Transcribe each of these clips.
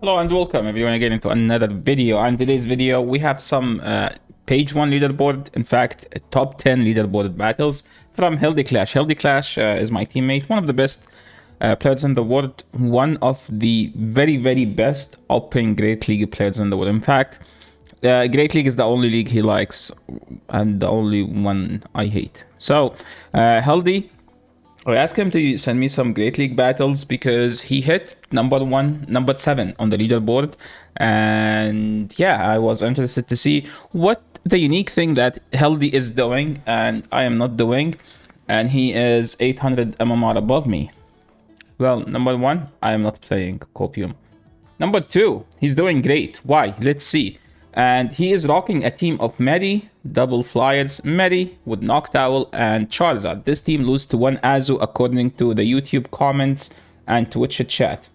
Hello and welcome everyone again into another video. On today's video we have some page 1 leaderboard, in fact top 10 leaderboard battles from HildeClash. HildeClash is my teammate, one of the best players in the world, one of the very best open Great League players in the world. In fact, Great League is the only league he likes and the only one I hate. So Hilde, I asked him to send me some Great League battles because he hit number 7 on the leaderboard. And yeah, I was interested to see what the unique thing that Hilde is doing and I am not doing. And he is 800 MMR above me. Well, number 1, I am not playing Copium. Number 2, he's doing great. Why? Let's see. And he is rocking a team of Medi, double flyers, Medi with Noctowl and Charizard. This team loses to one Azu according to the YouTube comments and Twitch chat.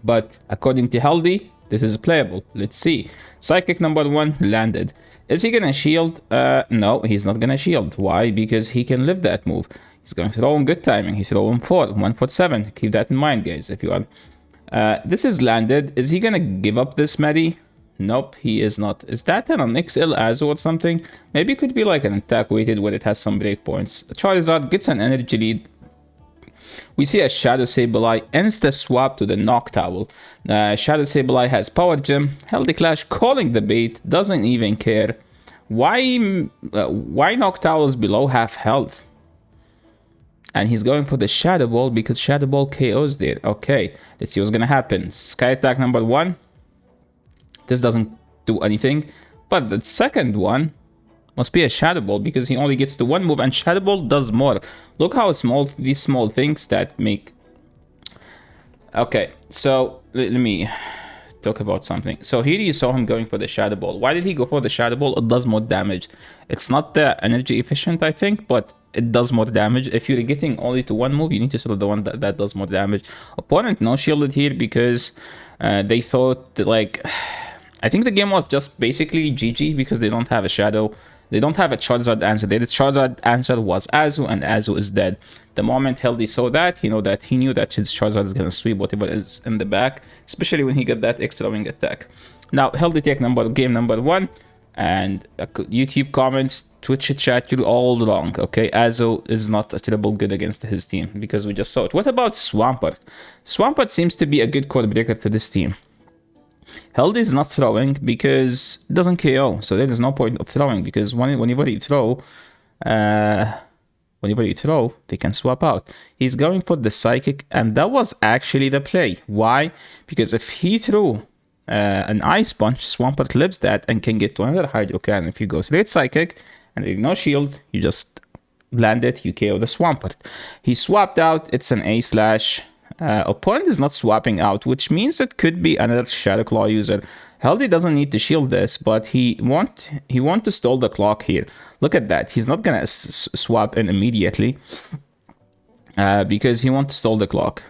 But according to Hilde, this is playable. Let's see. Psychic number 1 landed. Is he gonna shield? No, he's not gonna shield. Why? Because he can live that move. He's going to throw in good timing. He's throwing 147. Keep that in mind, guys, if you are. This is landed. Is he gonna give up this Medi? Nope, he is not. Is that an XL Azu or something? Maybe it could be like an attack weighted where it has some breakpoints. Charizard gets an energy lead. We see a Shadow Sableye insta swap to the Noctowl. Shadow Sableye has Power Gem. HildeClash calling the bait, doesn't even care. Why Noctowl is below half health? And he's going for the Shadow Ball because Shadow Ball KOs there. Okay, let's see what's gonna happen. Sky Attack number 1. This doesn't do anything, but the second one must be a Shadow Ball because he only gets the one move and Shadow Ball does more. Look how small these small things that make. Okay, so let me talk about something. So here you saw him going for the Shadow Ball. Why did he go for the Shadow Ball? It does more damage. It's not the energy efficient, I think, but it does more damage. If you're getting only to one move, you need to select the one that does more damage. Opponent no shielded here because they thought that, like, I think the game was just basically GG because they don't have a Shadow. They don't have a Charizard answer. Their Charizard answer was Azu, and Azu is dead. The moment Hilde saw that, he knew that his Charizard is gonna sweep whatever is in the back, especially when he got that extra wing attack. Now Hilde take game number 1, and YouTube comments, Twitch chat, you're all wrong. Okay, Azu is not a terrible good against his team because we just saw it. What about Swampert? Swampert seems to be a good code breaker to this team. Hilde is not throwing because it doesn't KO, so there is no point of throwing because whenever you throw, they can swap out. He's going for the Psychic, and that was actually the play. Why? Because if he threw an Ice Punch, Swampert lives that and can get to another Hydro Cannon. If you go straight Psychic and there's no shield, you just land it, you KO the Swampert. He swapped out, it's an A/. Opponent is not swapping out, which means it could be another Shadow Claw user. Hilde doesn't need to shield this, but he want to stall the clock here. Look at that. He's not gonna swap in immediately because he wants to stall the clock.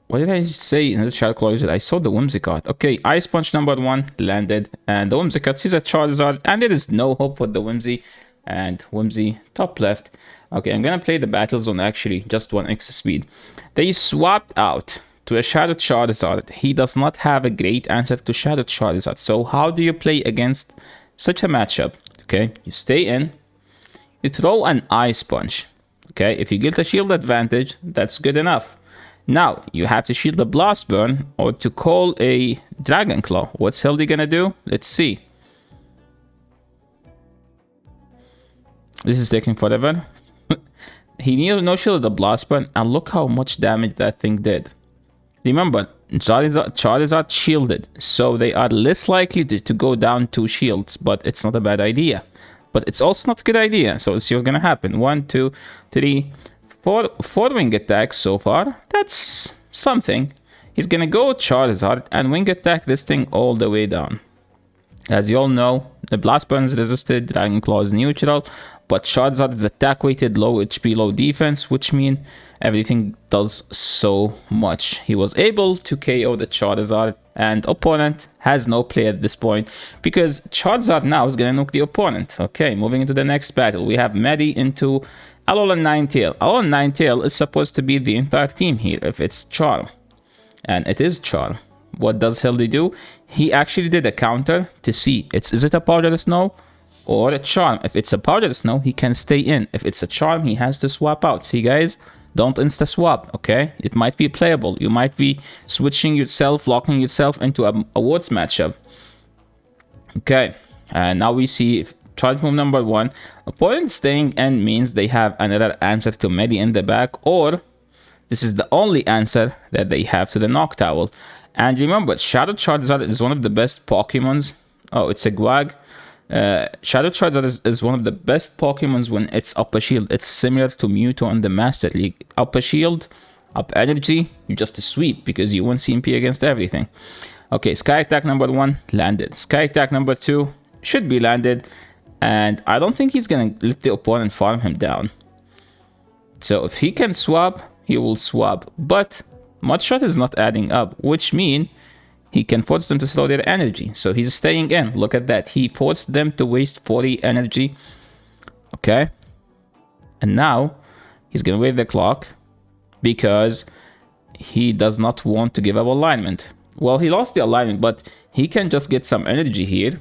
What did I say? Another Shadow Claw user. I saw the Whimsicott. Okay, Ice Punch number 1 landed, and the Whimsicott sees a Charizard, and there is no hope for the Whimsy. And Whimsy top left. Okay, I'm gonna play the battle zone actually, just 1x speed. They swapped out to a Shadow Charizard. He does not have a great answer to Shadow Charizard. So how do you play against such a matchup? Okay, you stay in, you throw an Ice Punch. Okay, if you get a shield advantage, that's good enough. Now you have to shield the Blast Burn or to call a Dragon Claw. What's Hilde gonna do? Let's see. This is taking forever. He needed no shield of the Blast Burn, and look how much damage that thing did. Remember, Charizard shielded, so they are less likely to go down 2 shields, but it's not a bad idea. But it's also not a good idea, so let's see what's gonna happen. 1, 2, 3, 4 wing attacks so far. That's something. He's gonna go Charizard and wing attack this thing all the way down. As you all know, the Blast Burn is resisted, Dragon Claw is neutral, but Charizard is attack weighted, low HP, low defense, which means everything does so much. He was able to KO the Charizard, and opponent has no play at this point because Charizard now is gonna nuke the opponent. Okay, moving into the next battle, we have Medi into Alolan Ninetales. Alolan Ninetales is supposed to be the entire team here if it's Char, and it is Char. what does Hilde do? He actually did a counter to see is it a powder snow or a charm. If it's a powder snow, he can stay in. If it's a charm, he has to swap out. See, guys, don't insta swap, okay? It might be playable. You might be switching yourself, locking yourself into a Wards matchup. Okay, and now we see charge move number 1. Opponent staying in means they have another answer to Medi in the back, or this is the only answer that they have to the Noctowl. And remember, Shadow Charizard is one of the best Pokemons. Oh, it's a Gwag. Shadow Charizard is one of the best Pokemons when it's up a shield. It's similar to Mewtwo on the Master League. Up a shield, up energy, you just sweep because you win CMP against everything. Okay, Sky Attack number 1 landed. Sky Attack number 2 should be landed. And I don't think he's going to let the opponent farm him down. So if he can swap, he will swap. But Mudshot is not adding up, which means he can force them to throw their energy. So he's staying in. Look at that. He forced them to waste 40 energy. Okay. And now he's going to wait the clock because he does not want to give up alignment. Well, he lost the alignment, but he can just get some energy here.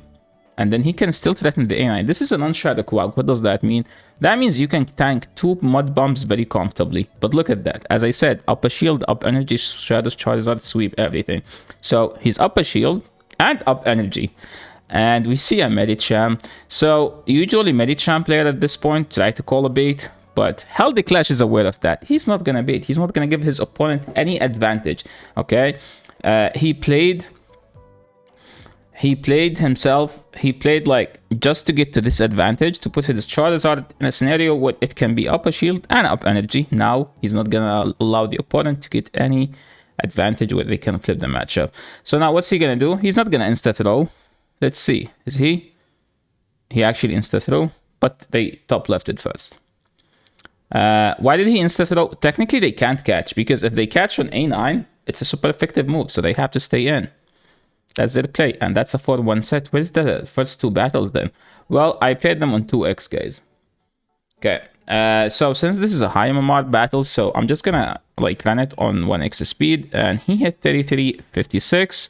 And then he can still threaten the A9. This is an unshadow Quag. What does that mean? That means you can tank 2 mud bombs very comfortably. But look at that. As I said, up a shield, up energy, Shadows, Charizard, sweep, everything. So he's up a shield and up energy. And we see a Medicham. So usually Medicham player at this point try to call a bait. But HildeClash is aware of that. He's not going to bait. He's not going to give his opponent any advantage. Okay? He played himself, he played like just to get to this advantage, to put his Charizard in a scenario where it can be up a shield and up energy. Now he's not gonna allow the opponent to get any advantage where they can flip the matchup. So now what's he gonna do? He's not gonna insta throw. Let's see, is he? He actually insta throw, but they top lefted first. Why did he insta throw? Technically they can't catch, because if they catch on A9, it's a super effective move, so they have to stay in. That's their play, and that's a 4-1 set. Where's the first 2 battles then? Well, I played them on 2x, guys. Okay, so since this is a high MMR battle, so I'm just gonna like run it on 1x speed, and he hit 33.56,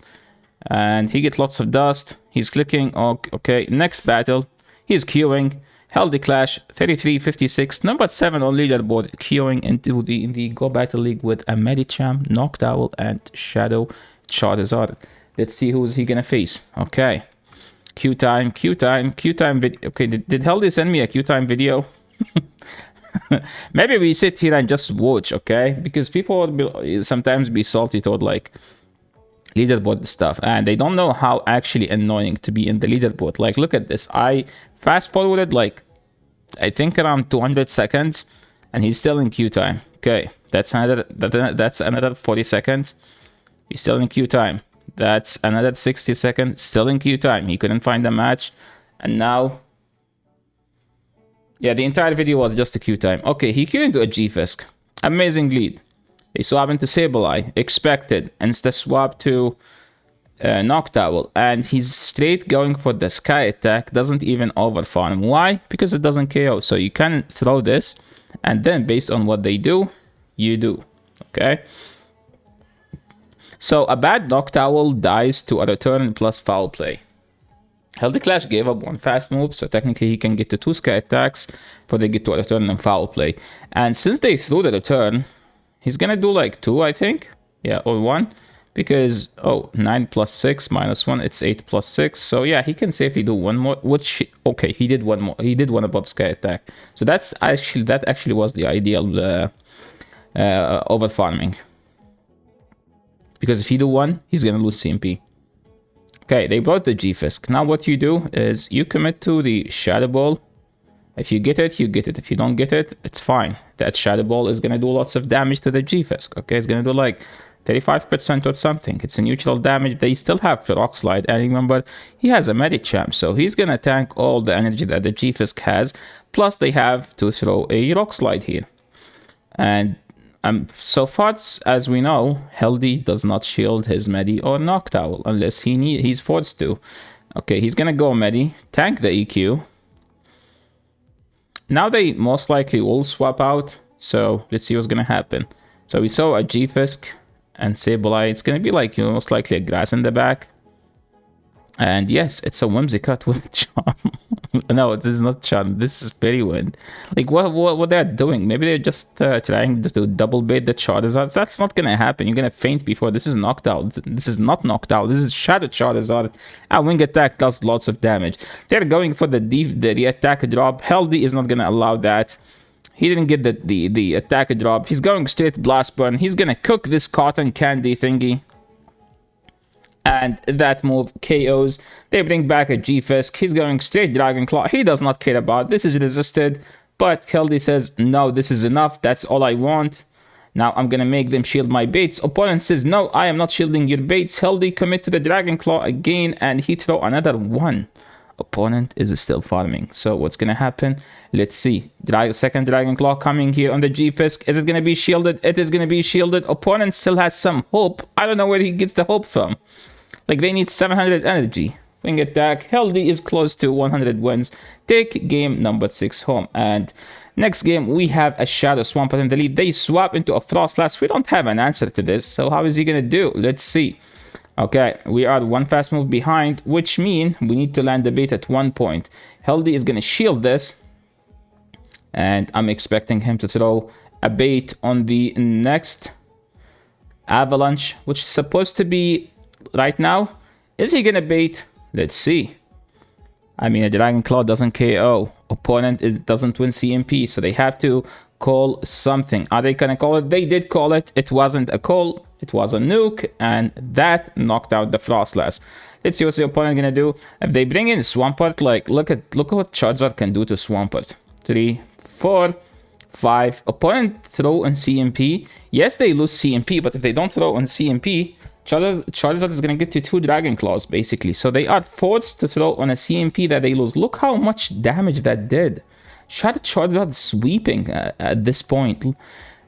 and he get lots of dust. He's clicking. Okay, next battle, he's queuing. HildeClash 33.56, number 7 on leaderboard, queuing into the Go Battle League with a Medicham, Noctowl, and Shadow Charizard. Let's see who's he gonna face. Okay, Q time video. Okay, did Hilde send me a Q time video? Maybe we sit here and just watch, okay? Because people will sometimes be salty toward like leaderboard stuff, and they don't know how actually annoying to be in the leaderboard. Like, look at this. I fast forwarded like I think around 200 seconds, and he's still in Q time. Okay, that's another 40 seconds. He's still in Q time. That's another 60 seconds, still in queue time. He couldn't find a match. And now, yeah, the entire video was just a queue time. Okay, he queued into a G-Fisk. Amazing lead. They swap into Sableye. Expected. Insta swap to Noctowl. And he's straight going for the Sky Attack. Doesn't even overfarm. Why? Because it doesn't KO. So you can throw this. And then based on what they do, you do. Okay? So a bad Noctowl dies to a return plus foul play. HildeClash gave up 1 fast move, so technically he can get to 2 Sky Attacks before they get to a return and foul play. And since they threw the return, he's gonna do like 2, I think. Yeah, or 1. Because, 9 plus 6 minus 1, it's 8 plus 6. So yeah, he can safely do 1 more, which, okay, he did 1 more. He did 1 above Sky Attack. So that actually was the ideal over farming. Because if he do 1, he's gonna lose CMP. Okay, they brought the G-Fisk. Now what you do is you commit to the Shadow Ball. If you get it, you get it. If you don't get it, it's fine. That Shadow Ball is gonna do lots of damage to the G-Fisk. Okay, it's gonna do like 35% or something. It's a neutral damage. They still have Rock Slide. And remember, he has a Medicham, so he's gonna tank all the energy that the G-Fisk has. Plus, they have to throw a Rock Slide here. And so far as we know, Hilde does not shield his Medi or Noctowl unless he's forced to. Okay, he's gonna go Medi, tank the EQ. Now they most likely will swap out, so let's see what's gonna happen. So we saw a G-Fisk and Sableye. It's gonna be like, you know, most likely a grass in the back. And yes, it's a Whimsicott with a charm. No, this is not charm. This is Fairy Wind. Like, what they're doing? Maybe they're just trying to double bait the Charizard. That's not gonna happen. You're gonna faint before. This is knocked out. This is not knocked out. This is Shadow Charizard. A Wing Attack does lots of damage. They're going for the attack drop. Hilde is not gonna allow that. He didn't get the attack drop. He's going straight Blast Burn. He's gonna cook this cotton candy thingy. And that move KOs. They bring back a G-Fisk. He's going straight Dragon Claw. He does not care about this. Is resisted. But Hilde says, no, this is enough. That's all I want. Now I'm going to make them shield my baits. Opponent says, no, I am not shielding your baits. Hilde commit to the Dragon Claw again. And he throw another one. Opponent is still farming. So what's going to happen? Let's see. Second Dragon Claw coming here on the G-Fisk. Is it going to be shielded? It is going to be shielded. Opponent still has some hope. I don't know where he gets the hope from. Like, they need 700 energy. Wing Attack. Hilde is close to 100 wins. Take game number 6 home. And next game, we have a Shadow Swampert in the lead. They swap into a Frostlass. We don't have an answer to this. So how is he going to do? Let's see. Okay, we are one fast move behind, which means we need to land the bait at one point. Hilde is going to shield this. And I'm expecting him to throw a bait on the next Avalanche, which is supposed to be right now. Is he gonna bait? Let's see. I mean, a Dragon Claw doesn't KO. Opponent doesn't win CMP, so they have to call something. Are they gonna call it? They did call it. It wasn't a call. It was a nuke, and that knocked out the Frostlass. Let's see what the opponent gonna do. If they bring in Swampert, like look at what Charizard can do to Swampert. 3, 4, 5. Opponent throw on CMP. Yes, they lose CMP, but if they don't throw on CMP, Charizard is going to get to 2 Dragon Claws, basically. So they are forced to throw on a CMP that they lose. Look how much damage that did. Shadow Charizard sweeping at this point.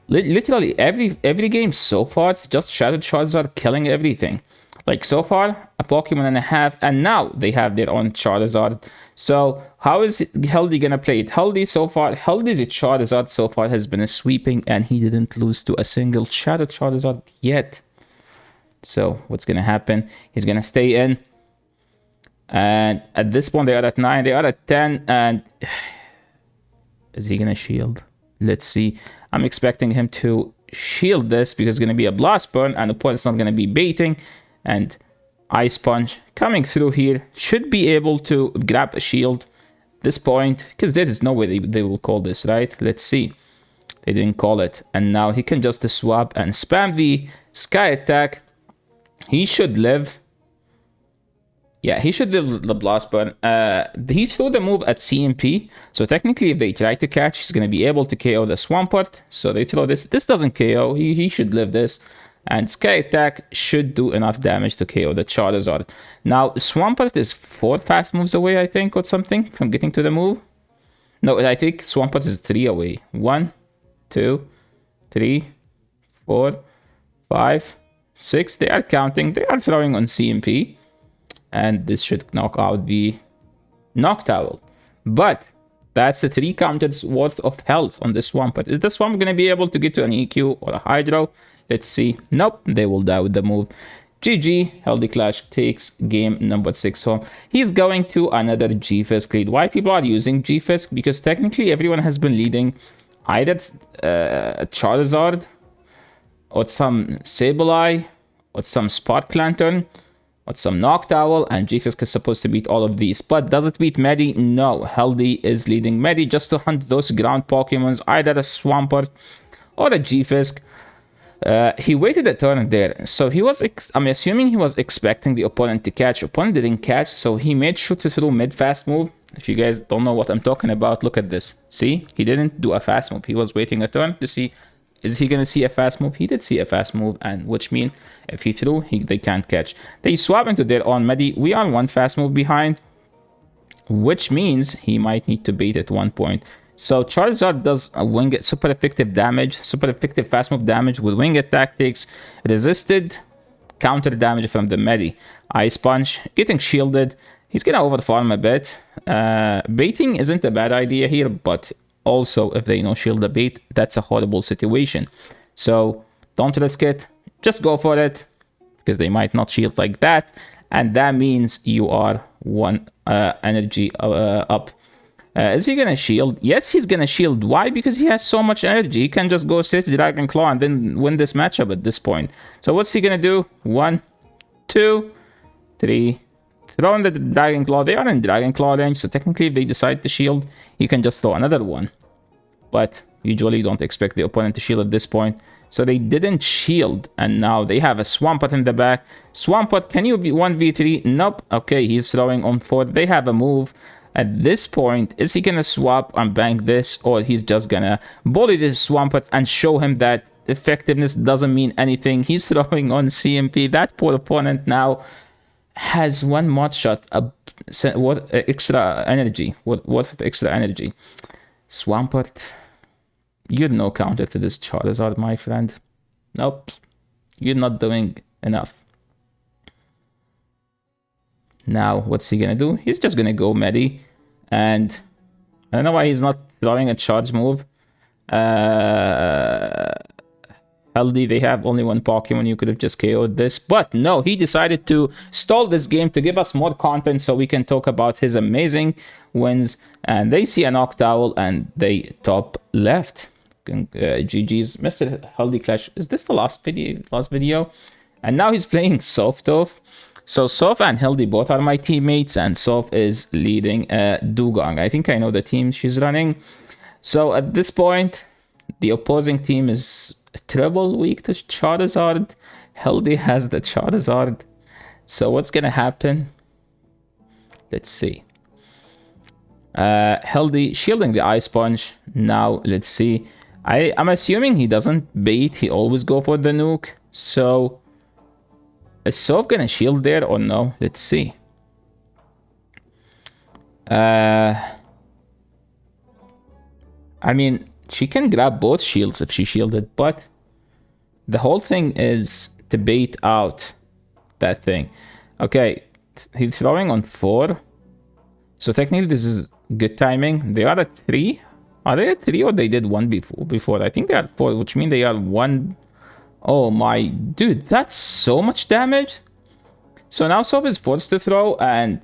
Literally, every game so far, it's just Shadow Charizard killing everything. Like, so far, a Pokemon and a half, and now they have their own Charizard. So, how is Hilde going to play it? Hilde's Charizard so far has been a sweeping, and he didn't lose to a single Shadow Charizard yet. So what's going to happen? He's going to stay in. And at this point, they are at 9. They are at 10. And is he going to shield? Let's see. I'm expecting him to shield this because it's going to be a Blast Burn. And the opponent's not going to be baiting. And Ice Punch coming through here should be able to grab a shield at this point. Because there is no way they will call this, right? Let's see. They didn't call it. And now he can just swap and spam the Sky Attack. He should live. Yeah, he should live the Blast Burn. He threw the move at CMP. So technically, if they try to catch, he's going to be able to KO the Swampert. So they throw this. This doesn't KO. He should live this. And Sky Attack should do enough damage to KO the Charizard. Now, Swampert is 4 fast moves away, I think, or something, from getting to the move. No, I think Swampert is 3 away. 1, 2, 3, 4, 5... 6. They are counting. They are throwing on CMP. And this should knock out the Noctowl. But that's the 3 counters worth of health on this Swampert. Is the Swamp going to be able to get to an EQ or a Hydro? Let's see. Nope. They will die with the move. GG. HildeClash takes game number 6 home. He's going to another G-Fisk lead. Why people are using G-Fisk? Because technically everyone has been leading either Charizard, or some Sableye, or some Spark Lantern, or some Noctowl, and G-Fisk is supposed to beat all of these. But does it beat Medi? No. Hilde is leading Medi just to hunt those ground Pokemons, either a Swampert or a G-Fisk. He waited a turn there, so he was, I'm assuming he was expecting the opponent to catch. Opponent didn't catch, so he made sure to throw mid-fast move. If you guys don't know what I'm talking about, look at this. See? He didn't do a fast move. He was waiting a turn to see, is he going to see a fast move? He did see a fast move, and which means if he threw, they can't catch. They swap into their own Medi. We are 1 fast move behind, which means he might need to bait at one point. So Charizard does a wing super effective damage, super effective fast move damage with wing tactics, resisted counter damage from the Medi. Ice Punch, getting shielded. He's going to overfarm a bit. Baiting isn't a bad idea here, but also if they no shield the bait, that's a horrible situation. So don't risk it. just go for it, because they might not shield like that, and that means you are 1 energy up. Is he gonna shield? Yes, he's gonna shield. Why? Because he has so much energy. He can just go straight to Dragon Claw and then win this matchup at this point. So what's he gonna do? 1, 2, 3. Throw in the Dragon Claw. They are in Dragon Claw range, so technically if they decide to shield, he can just throw another one. But usually you don't expect the opponent to shield at this point. So they didn't shield, and now they have a Swampert in the back. Swampert, can you be 1v3? Nope. Okay, he's throwing on 4. They have a move. At this point, is he gonna swap and bank this, or he's just gonna bully this Swampert and show him that effectiveness doesn't mean anything? He's throwing on CMP. That poor opponent now has 1 mod shot. What extra energy? What of extra energy? Swampert, you're no counter to this Charizard, my friend. Nope, you're not doing enough. Now, what's he gonna do? He's just gonna go Medi, and I don't know why he's not throwing a charge move. Hilde, they have only 1 Pokemon. You could have just KO'd this, but no, he decided to stall this game to give us more content so we can talk about his amazing wins. And they see a Noctowl and they top left. GG's, Mr. HildeClash. Is this the last video? And now he's playing Softof. So Soph and Hilde both are my teammates, and Soph is leading Dugong. I think I know the team she's running. So at this point, the opposing team is treble weak to Charizard. Hilde has the Charizard. So what's gonna happen? Let's see. Hilde shielding the Ice Punch. Now let's see. I'm assuming he doesn't bait. He always go for the nuke. So is Soph gonna shield there or no? Let's see. I mean, she can grab both shields if she shielded, but the whole thing is to bait out that thing. Okay, he's throwing on 4. So technically this is good timing. They are at 3. Are they at 3 or they did 1 before? I think they are at 4, which means they are 1. Oh my, dude, that's so much damage. So now Soph is forced to throw, and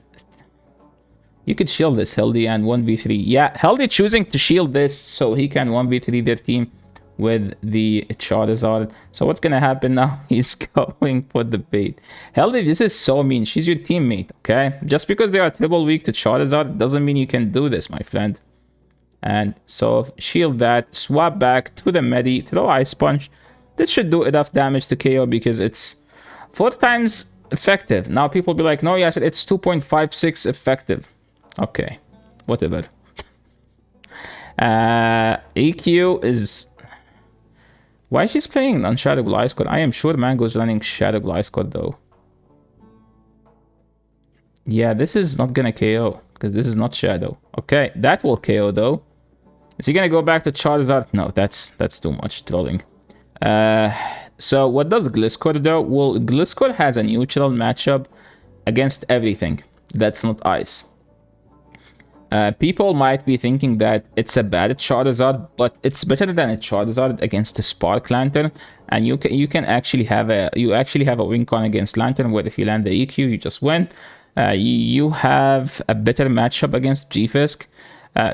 you could shield this Hilde and 1v3. Yeah, Hilde choosing to shield this so he can 1v3 their team with the Charizard. So what's gonna happen now? He's going for the bait. Hilde, this is so mean. She's your teammate, okay? Just because they are triple weak to Charizard doesn't mean you can do this, my friend. And so shield that, swap back to the Medi, throw Ice Punch. This should do enough damage to KO because it's 4 times effective. Now people be like, no, yes, it's 2.56 effective. Okay, whatever. EQ is... Why she's playing on Shadow Gliscor? I am sure Mango's running Shadow Gliscor though. Yeah, this is not gonna KO because this is not Shadow. Okay, that will KO though. Is he gonna go back to Charizard? No, that's too much trolling. So what does Gliscor do? Well, Gliscor has a neutral matchup against everything that's not ice. People might be thinking that it's a bad Charizard, but it's better than a Charizard against a Spark Lantern, and you can actually have a win con against Lantern, where if you land the EQ, you just win. You have a better matchup against G-Fisk.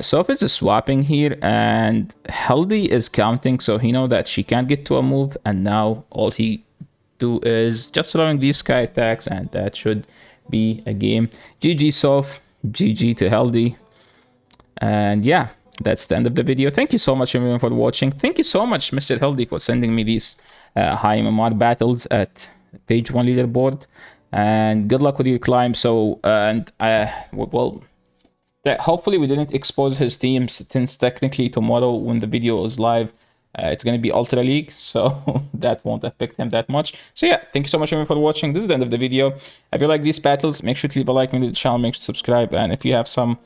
Soph is swapping here, and Hilde is counting, so he know that she can't get to a move, and now all he do is just throwing these sky attacks, and that should be a game. GG Soph, GG to Hilde. And yeah, that's the end of the video. Thank you so much everyone for watching. Thank you so much Mr. Hilde for sending me these high MMR battles at page 1 leaderboard, and good luck with your climb. So hopefully we didn't expose his team, since technically tomorrow when the video is live it's going to be Ultra League, so that won't affect him that much. So yeah, thank you so much everyone for watching. This is the end of the video. If you like these battles, make sure to leave a like on the channel, make sure to subscribe, and if you have some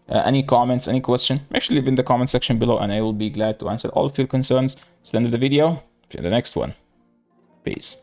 any comments, any question, make sure to leave in the comment section below, and I will be glad to answer all of your concerns. It's the end of the video. See you in the next one. Peace.